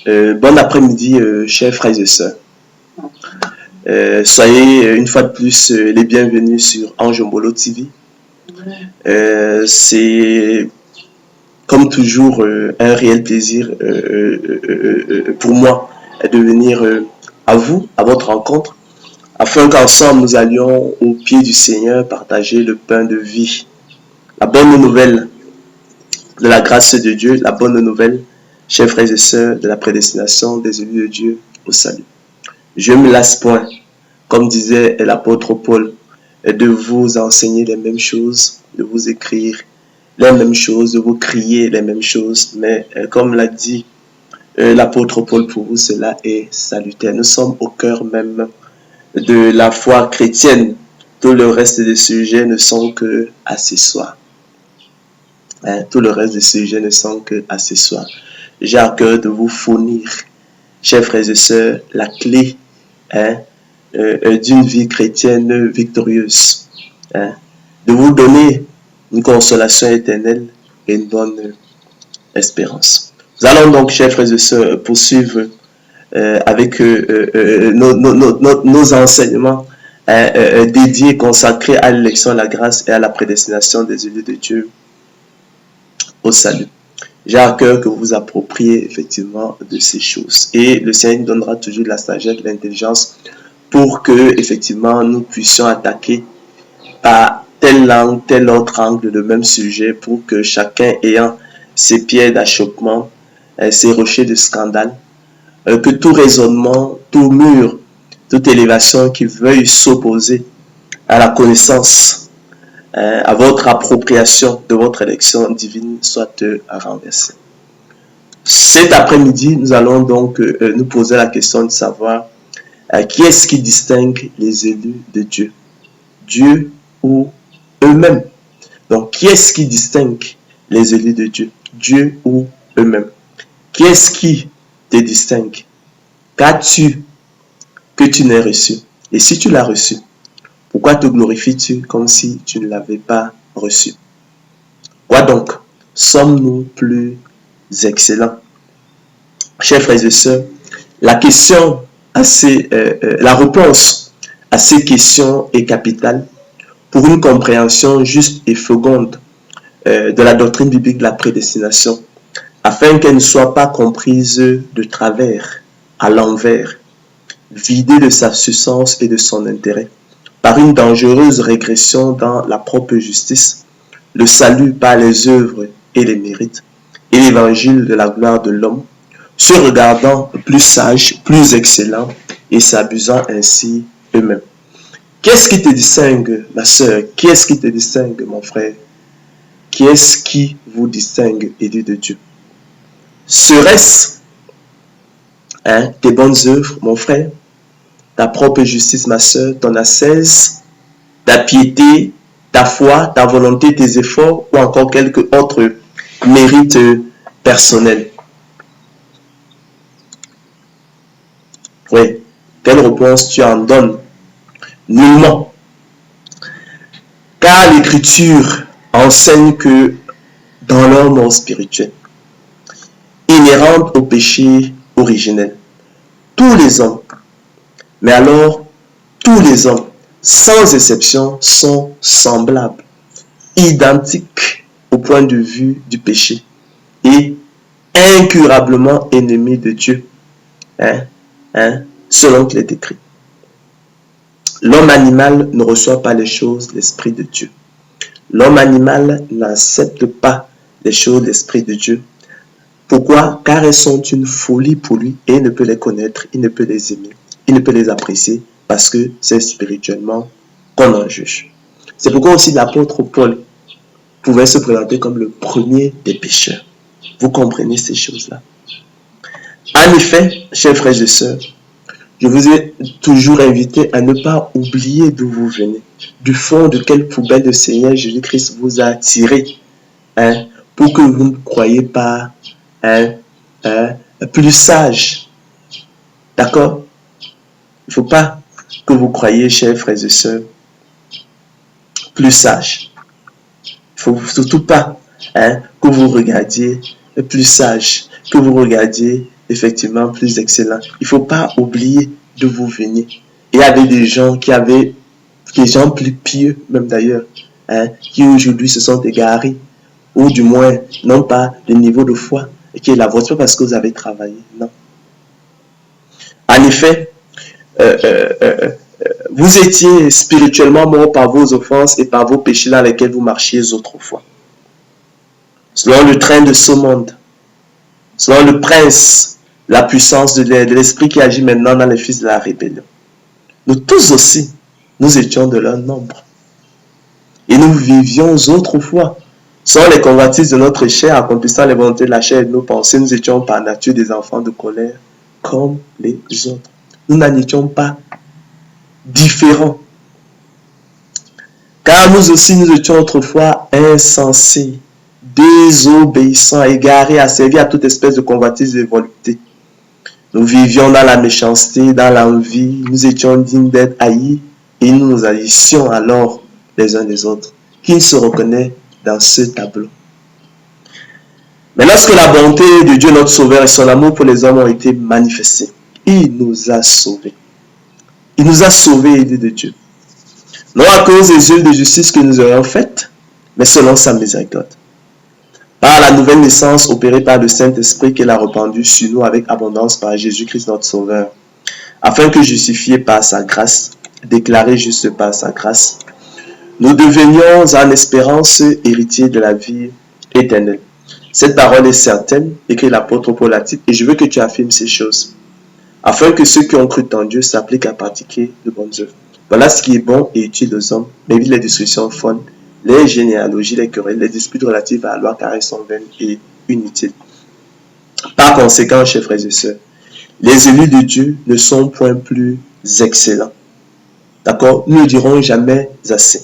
Bon après-midi, chers frères et sœurs. Soyez une fois de plus les bienvenus sur Anjombolo TV. C'est comme toujours un réel plaisir pour moi de venir à vous, à votre rencontre, afin qu'ensemble nous allions au pied du Seigneur partager le pain de vie. La bonne nouvelle de la grâce de Dieu, la bonne nouvelle, chers frères et sœurs, de la prédestination des élus de Dieu au salut. Je ne me lasse point, comme disait l'apôtre Paul, de vous enseigner les mêmes choses, de vous écrire les mêmes choses, de vous crier les mêmes choses. Mais comme l'a dit l'apôtre Paul, pour vous, cela est salutaire. Nous sommes au cœur même de la foi chrétienne. Tout le reste des sujets ne sont que accessoires. Tout le reste des sujets ne sont que accessoires. J'ai à cœur de vous fournir, chers frères et sœurs, la clé d'une vie chrétienne victorieuse. De vous donner une consolation éternelle et une bonne espérance. Nous allons donc, chers frères et sœurs, poursuivre avec nos enseignements dédiés, consacrés à l'élection, à la grâce et à la prédestination des élus de Dieu au salut. J'ai à cœur que vous vous appropriez effectivement de ces choses. Et le Seigneur nous donnera toujours de la sagesse, de l'intelligence pour que effectivement nous puissions attaquer par telle langue, tel autre angle le même sujet, pour que chacun ayant ses pierres d'achoppement, ses rochers de scandale, que tout raisonnement, tout mur, toute élévation qui veuille s'opposer à la connaissance, à votre appropriation de votre élection divine soit renversée. Cet après-midi, nous allons donc nous poser la question de savoir qui est-ce qui distingue les élus de Dieu? Dieu ou eux-mêmes? Donc, qui est-ce qui distingue les élus de Dieu? Dieu ou eux-mêmes? Qui est-ce qui te distingue? Qu'as-tu que tu n'aies reçu? Et si tu l'as reçu, pourquoi te glorifies-tu comme si tu ne l'avais pas reçu? Quoi donc? Sommes-nous plus excellents? Chers frères et sœurs, la réponse à ces questions est capitale pour une compréhension juste et féconde de la doctrine biblique de la prédestination, afin qu'elle ne soit pas comprise de travers, à l'envers, vidée de sa substance et de son intérêt, par une dangereuse régression dans la propre justice, le salut par les œuvres et les mérites, et l'évangile de la gloire de l'homme, se regardant plus sage, plus excellent, et s'abusant ainsi eux-mêmes. Qu'est-ce qui te distingue, ma sœur? Qui est-ce qui te distingue, mon frère? Qui est-ce qui vous distingue, élus de Dieu? Serait-ce tes bonnes œuvres, mon frère? Ta propre justice, ma sœur, ton ascèse, ta piété, ta foi, ta volonté, tes efforts, ou encore quelques autres mérites personnels? Oui. Quelle réponse tu en donnes? Nullement. Car l'Écriture enseigne que dans leur mort spirituelle, inhérente au péché originel, tous les hommes, mais alors tous les hommes, sans exception, sont semblables, identiques au point de vue du péché et incurablement ennemis de Dieu, selon qu'il est écrit. L'homme animal ne reçoit pas les choses de l'Esprit de Dieu. L'homme animal n'accepte pas les choses de l'Esprit de Dieu. Pourquoi? Car elles sont une folie pour lui et il ne peut les connaître, il ne peut les aimer, il ne peut les apprécier parce que c'est spirituellement qu'on en juge. C'est pourquoi aussi l'apôtre Paul pouvait se présenter comme le premier des pécheurs. Vous comprenez ces choses-là? En effet, chers frères et sœurs, je vous ai toujours invité à ne pas oublier d'où vous venez, du fond de quelle poubelle le Seigneur Jésus-Christ vous a tiré, pour que vous ne croyiez pas plus sage. D'accord? Il ne faut pas que vous croyiez, chers frères et sœurs, plus sage. Il ne faut surtout pas que vous regardiez plus sage, que vous regardiez effectivement plus excellent. Il ne faut pas oublier de vous venir. Il y avait des gens qui avaient, des gens plus pieux même d'ailleurs, qui aujourd'hui se sont égarés, ou du moins n'ont pas le niveau de foi et qui est la vôtre parce que vous avez travaillé. Non. En effet, vous étiez spirituellement mort par vos offenses et par vos péchés dans lesquels vous marchiez autrefois. Selon le train de ce monde, selon le prince, la puissance de l'esprit qui agit maintenant dans les fils de la rébellion. Nous tous aussi, nous étions de leur nombre. Et nous vivions autrefois. Selon les convoitises de notre chair, accomplissant les volontés de la chair et de nos pensées, nous étions par nature des enfants de colère comme les autres. Nous n'en étions pas différents. Car nous aussi, nous étions autrefois insensés, désobéissants, égarés, asservis à toute espèce de convoitise et de volupté. Nous vivions dans la méchanceté, dans l'envie, nous étions dignes d'être haïs et nous nous haïssions alors les uns des autres. Qui se reconnaît dans ce tableau? Mais lorsque la bonté de Dieu notre Sauveur et son amour pour les hommes ont été manifestés, il nous a sauvés. Il nous a sauvés, aidés de Dieu. Non à cause des œuvres de justice que nous aurions faites, mais selon sa miséricorde. Par la nouvelle naissance opérée par le Saint-Esprit qu'il a répandu sur nous avec abondance par Jésus-Christ notre Sauveur, afin que justifiés par sa grâce, déclarés justes par sa grâce, nous devenions en espérance héritiers de la vie éternelle. Cette parole est certaine, écrit l'apôtre Paul à Tite, et je veux que tu affirmes ces choses, afin que ceux qui ont cru en Dieu s'appliquent à pratiquer de bonnes œuvres. Voilà ce qui est bon et utile aux hommes, mais évite les discussions folles, les généalogies, les querelles, les disputes relatives à la loi, car elles sont vaines et inutiles. Par conséquent, chers frères et sœurs, les élus de Dieu ne sont point plus excellents. D'accord? Nous ne dirons jamais assez.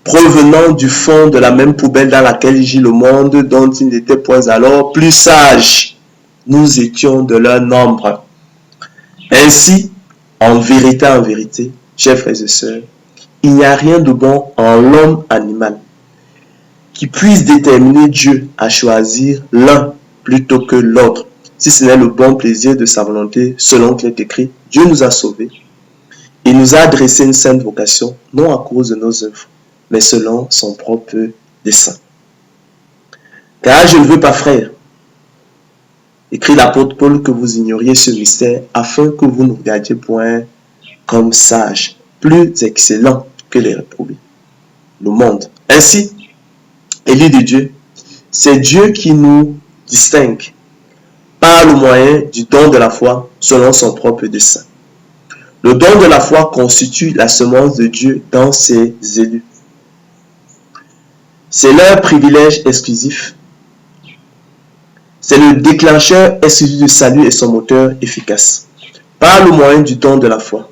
Provenant du fond de la même poubelle dans laquelle gît le monde, dont ils n'étaient point alors plus sages, nous étions de leur nombre. Ainsi, en vérité, chers frères et sœurs, il n'y a rien de bon en l'homme animal qui puisse déterminer Dieu à choisir l'un plutôt que l'autre, si ce n'est le bon plaisir de sa volonté, selon qu'il est écrit, Dieu nous a sauvés. Il nous a adressé une sainte vocation, non à cause de nos œuvres, mais selon son propre dessein. Car je ne veux pas, frères, écrit l'apôtre Paul, que vous ignoriez ce mystère, afin que vous ne regardiez point comme sages, plus excellents que les réprouvés, le monde. Ainsi, élus de Dieu, c'est Dieu qui nous distingue par le moyen du don de la foi selon son propre dessein. Le don de la foi constitue la semence de Dieu dans ses élus. C'est leur privilège exclusif. C'est le déclencheur exclusif du salut et son moteur efficace. Par le moyen du don de la foi,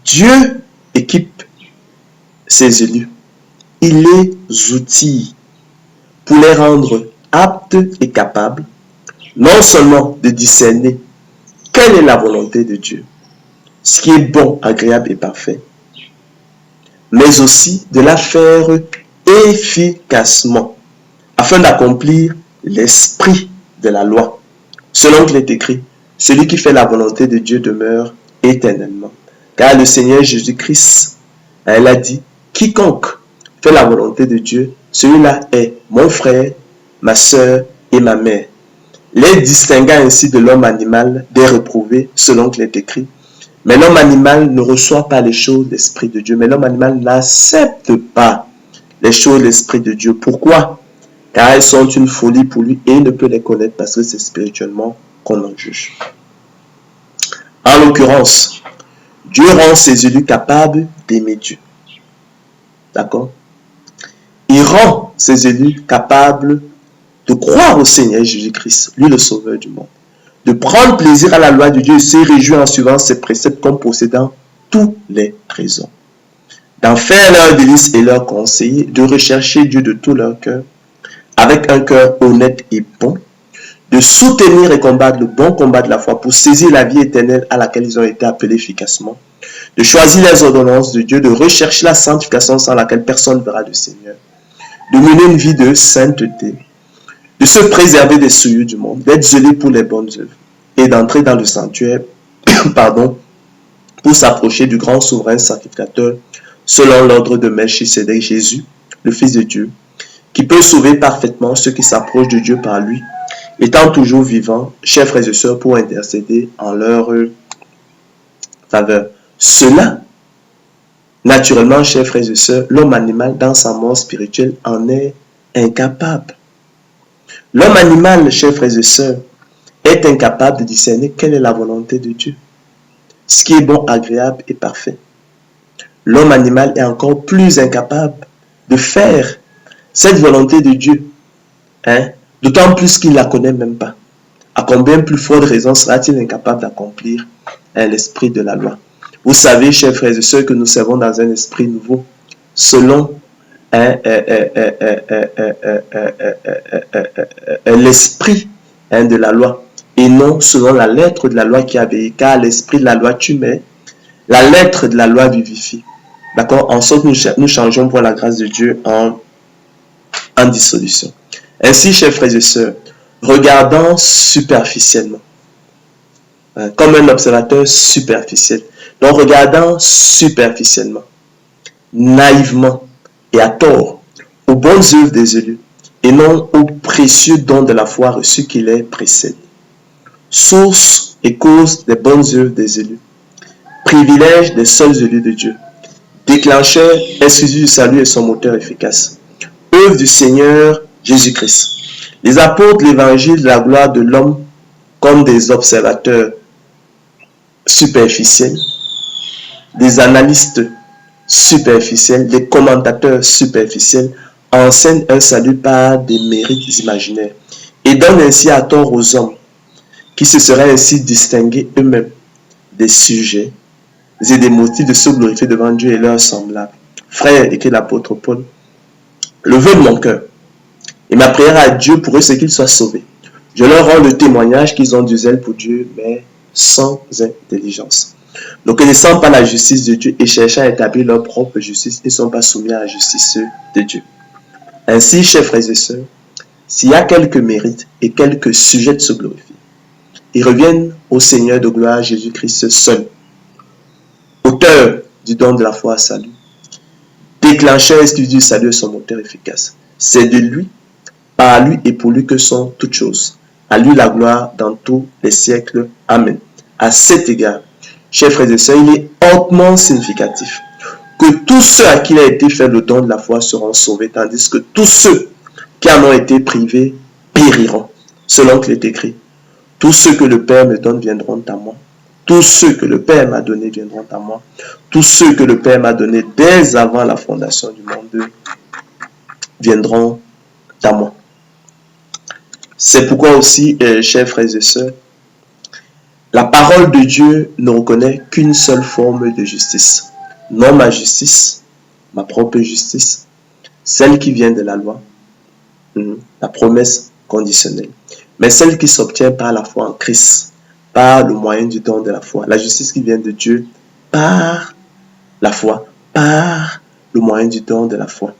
Dieu équipe ses élus. Il les outille pour les rendre aptes et capables, non seulement de discerner quelle est la volonté de Dieu, ce qui est bon, agréable et parfait, mais aussi de la faire efficacement, afin d'accomplir l'esprit de la loi. Selon qu'il est écrit, celui qui fait la volonté de Dieu demeure éternellement. Car le Seigneur Jésus-Christ, elle a dit, quiconque fait la volonté de Dieu, celui-là est mon frère, ma soeur et ma mère. Les distinguant ainsi de l'homme animal, des reprouvés, selon qu'il est écrit. Mais l'homme animal ne reçoit pas les choses de l'Esprit de Dieu. Mais l'homme animal n'accepte pas les choses de l'Esprit de Dieu. Pourquoi? Car elles sont une folie pour lui et il ne peut les connaître parce que c'est spirituellement qu'on en juge. En l'occurrence, Dieu rend ses élus capables d'aimer Dieu. D'accord? Il rend ses élus capables de croire au Seigneur Jésus-Christ, lui le Sauveur du monde, de prendre plaisir à la loi de Dieu et se réjouir en suivant ses préceptes comme possédant tous les trésors, d'en faire leur délice et leur conseiller, de rechercher Dieu de tout leur cœur, avec un cœur honnête et bon, de soutenir et combattre le bon combat de la foi pour saisir la vie éternelle à laquelle ils ont été appelés efficacement, de choisir les ordonnances de Dieu, de rechercher la sanctification sans laquelle personne ne verra le Seigneur, de mener une vie de sainteté, de se préserver des souillures du monde, d'être zélé pour les bonnes œuvres et d'entrer dans le sanctuaire, pardon, pour s'approcher du grand souverain sacrificateur selon l'ordre de Melchisédek, Jésus, le Fils de Dieu, qui peut sauver parfaitement ceux qui s'approchent de Dieu par lui, étant toujours vivant, chers frères et sœurs, pour intercéder en leur faveur. Cela, naturellement, chers frères et sœurs, l'homme animal, dans sa mort spirituelle, en est incapable. L'homme animal, chers frères et sœurs, est incapable de discerner quelle est la volonté de Dieu, ce qui est bon, agréable et parfait. L'homme animal est encore plus incapable de faire cette volonté de Dieu, d'autant plus qu'il ne la connaît même pas. À combien plus forte raison sera-t-il incapable d'accomplir l'esprit de la loi? Vous savez, chers frères et sœurs, que nous servons dans un esprit nouveau, selon l'esprit de la loi, et non selon la lettre de la loi qui a veillé, car l'esprit de la loi tue, mais la lettre de la loi vivifie. D'accord? En sorte, nous changeons pour la grâce de Dieu en dissolution. Ainsi, chers frères et sœurs, regardant superficiellement, comme un observateur superficiel, donc regardant superficiellement, naïvement et à tort aux bonnes œuvres des élus et non aux précieux dons de la foi reçus qui les précèdent. Source et cause des bonnes œuvres des élus, privilège des seuls élus de Dieu, déclencheur exclusif du salut et son moteur efficace, œuvre du Seigneur Jésus-Christ. Les apôtres, l'évangile de la gloire de l'homme comme des observateurs superficiels, des analystes superficiels, des commentateurs superficiels, enseignent un salut par des mérites imaginaires et donnent ainsi à tort aux hommes qui se seraient ainsi distingués eux-mêmes des sujets et des motifs de se glorifier devant Dieu et leurs semblables. Frère, écrit l'apôtre Paul, le vœu de mon cœur et ma prière à Dieu pour eux, c'est qu'ils soient sauvés. Je leur rends le témoignage qu'ils ont du zèle pour Dieu, mais sans intelligence. Ne connaissant pas la justice de Dieu et cherchant à établir leur propre justice, ils ne sont pas soumis à la justice de Dieu. Ainsi, chers frères et sœurs, s'il y a quelques mérites et quelques sujets de se glorifier, ils reviennent au Seigneur de gloire Jésus-Christ seul, auteur du don de la foi à salut, déclencheur exclusif du salut et son moteur efficace. C'est de lui, par lui et pour lui que sont toutes choses. À lui la gloire dans tous les siècles. Amen. À cet égard, chers frères et sœurs, il est hautement significatif que tous ceux à qui il a été fait le don de la foi seront sauvés, tandis que tous ceux qui en ont été privés périront, selon qu'il est écrit. Tous ceux que le Père me donne viendront à moi. Tous ceux que le Père m'a donné viendront à moi. Tous ceux que le Père m'a donné dès avant la fondation du monde viendront à moi. C'est pourquoi aussi, chers frères et sœurs, la parole de Dieu ne reconnaît qu'une seule forme de justice. Non ma justice, ma propre justice, celle qui vient de la loi, la promesse conditionnelle, mais celle qui s'obtient par la foi en Christ, par le moyen du don de la foi. La justice qui vient de Dieu par la foi, par le moyen du don de la foi,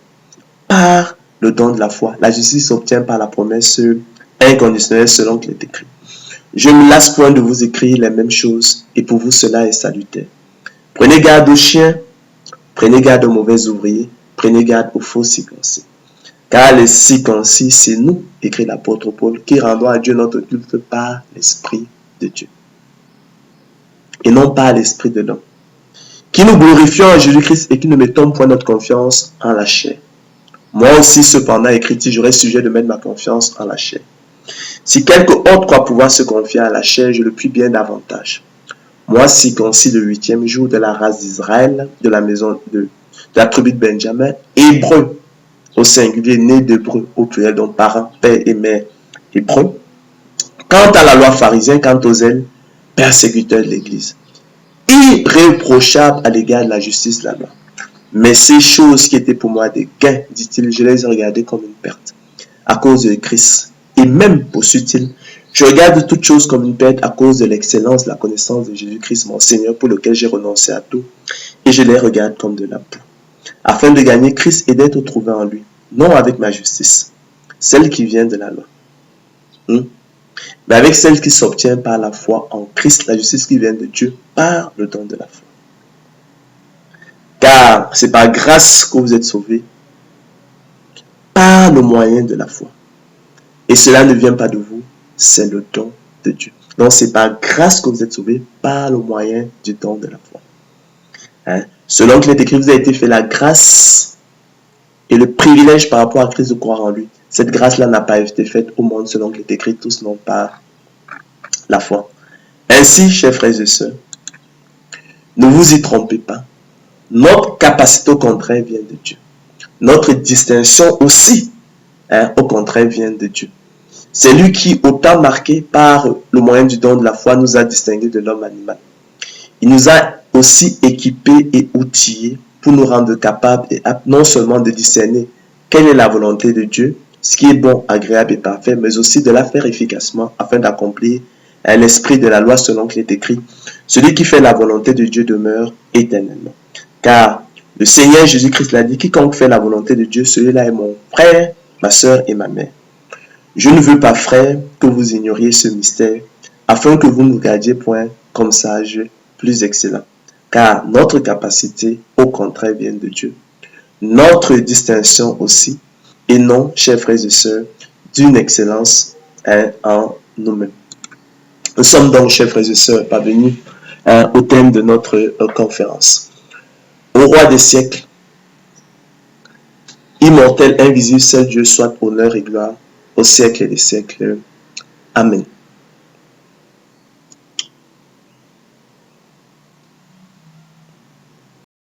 par le don de la foi. La justice s'obtient par la promesse inconditionnelle selon qu'il est écrit. Je ne me lasse point de vous écrire les mêmes choses, et pour vous cela est salutaire. Prenez garde aux chiens, prenez garde aux mauvais ouvriers, prenez garde aux faux circoncis. Car les circoncis, c'est nous, écrit l'apôtre Paul, qui rendons à Dieu notre culte par l'Esprit de Dieu, et non par l'Esprit de l'homme. Qui nous glorifions en Jésus-Christ et qui ne mettons point notre confiance en la chair. Moi aussi, cependant, écrit-il, j'aurais sujet de mettre ma confiance en la chair. Si quelque autre croit pouvoir se confier à la chair, je le puis bien davantage. Moi, circoncis le 8e jour de la race d'Israël, de la maison de la tribu de Benjamin, hébreu au singulier, né d'hébreu au pluriel, donc parents, père et mère hébreu. Quant à la loi pharisien, quant aux zèles, persécuteurs de l'Église, irréprochable à l'égard de la justice de la loi. Mais ces choses qui étaient pour moi des gains, dit-il, je les ai regardées comme une perte à cause de Christ. Et même, poursuit-il, je regarde toutes choses comme une perte à cause de l'excellence de la connaissance de Jésus-Christ, mon Seigneur, pour lequel j'ai renoncé à tout, et je les regarde comme de la boue, afin de gagner Christ et d'être trouvé en lui, non avec ma justice, celle qui vient de la loi, Mais avec celle qui s'obtient par la foi en Christ, la justice qui vient de Dieu par le don de la foi. Car c'est par grâce que vous êtes sauvés, par le moyen de la foi. Et cela ne vient pas de vous, c'est le don de Dieu. Donc c'est par grâce que vous êtes sauvés, par le moyen du don de la foi. Selon qu'il est écrit, vous avez été fait la grâce et le privilège par rapport à Christ de croire en lui. Cette grâce-là n'a pas été faite au monde selon qu'il est écrit, tous n'ont pas la foi. Ainsi, chers frères et sœurs, ne vous y trompez pas. Notre capacité au contraire vient de Dieu. Notre distinction aussi, au contraire, vient de Dieu. C'est lui qui, autant marqué par le moyen du don de la foi, nous a distingués de l'homme animal. Il nous a aussi équipés et outillés pour nous rendre capables et aptes non seulement de discerner quelle est la volonté de Dieu, ce qui est bon, agréable et parfait, mais aussi de la faire efficacement afin d'accomplir l'esprit de la loi selon qu'il est écrit. Celui qui fait la volonté de Dieu demeure éternellement. Car le Seigneur Jésus-Christ l'a dit, quiconque fait la volonté de Dieu, celui-là est mon frère, ma soeur et ma mère. Je ne veux pas, frère, que vous ignoriez ce mystère, afin que vous nous gardiez point comme sages plus excellents. Car notre capacité, au contraire, vient de Dieu. Notre distinction aussi, et non, chers frères et sœurs, d'une excellence en nous-mêmes. Nous sommes donc, chers frères et sœurs, parvenus au thème de notre conférence. Au roi des siècles, immortel, invisible, seul Dieu, soit honneur et gloire au siècle des siècles. Amen.